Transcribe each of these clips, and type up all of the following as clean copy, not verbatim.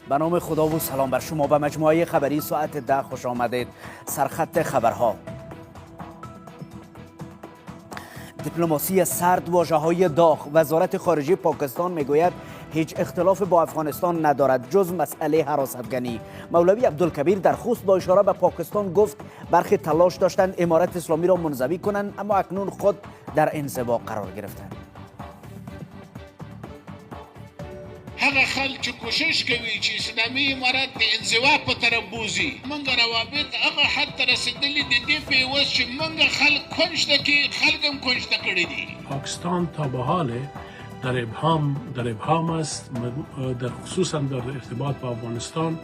به نام خدا و سلام بر شما. به مجموعه خبری ساعت 10 خوش آمدید. سرخط خبرها: دیپلماسی سرد، واژه‌های داغ. وزارت خارجه پاکستان میگوید هیچ اختلاف با افغانستان ندارد جز مسئله حراستگنی. مولوی عبدالکبیر در خوست با اشاره به پاکستان گفت برخی تلاش داشتند امارت اسلامی را منزوی کنند، اما اکنون خود در انزوا قرار گرفتند. هغه خلک چې کوشش کوي چې اسلامي امارت د انزوا په طرف بوزي، موږ روابط هغه حد ته رسېدلي د دې په عوض چې موږ خلک کنج ته کې خلک هم کنج ته کړي دي. پاکستان تا به حال در ابهام است، در خصوصا در ارتباط با افغانستان.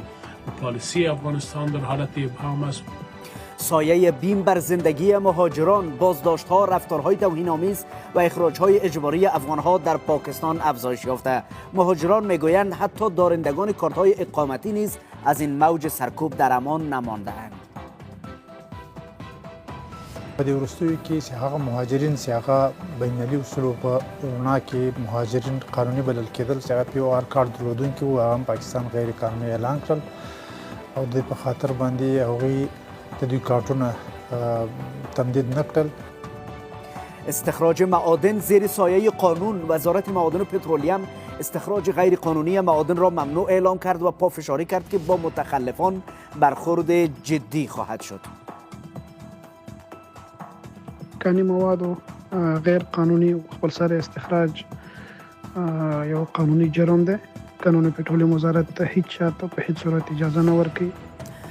پالیسی افغانستان در حالت ابهام است. سایه بیم بر زندگی مهاجران، بازداشت‌ها، رفتارهای توهین‌آمیز و اخراج‌های اجباری افغان‌ها در پاکستان افزایش یافته. مهاجران میگویند حتی دارندگان کارت‌های اقامتی نیز از این موج سرکوب در امان نمانده‌اند. په دې وروستیو کې چې هغه مهاجرین چې هغه بینالي اصولو په رڼا کې مهاجرین قانوني بلل کېدل چې هغه POR کارت درلودونکي وو، هغه هم پاکستان غیر قانوني اعلان کړل او د په خاطر باندې هغوی د دوی کارتونه تمدید نه کړل. استخراج معادن زیر سایه قانون. وزارت معادن و پترولیم استخراج غیر قانونی معادن را ممنوع اعلام کرد و پافشاری کرد که با متخلفان برخورد جدی خواهد شد. کاني مواد غیر قانوني خپل سره استخراج یو قانوني جرم ده. قانون پترولیم وزارت ته هیچ شرط په هیڅ صورت اجازه نه ورکوي.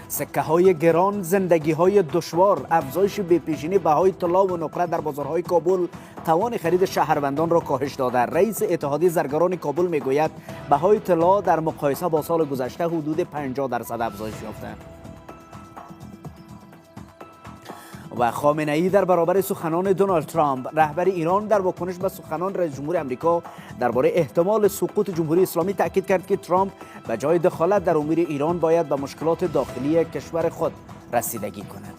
سکه های گران، زندگی های دشوار، افزایش بی‌پیشینی بهای طلا و نقره در بازارهای کابل توان خرید شهروندان را کاهش داده. رئیس اتحادیه زرگران کابل میگوید بهای طلا در مقایسه با سال گذشته حدود 50% افزایش یافته. و خامنه‌ای در برابر سخنان دونالد ترامپ. رهبر ایران در واکنش به سخنان رئیس جمهور آمریکا درباره احتمال سقوط جمهوری اسلامی تاکید کرد که ترامپ به جای دخالت در امور ایران باید به مشکلات داخلی کشور خود رسیدگی کند.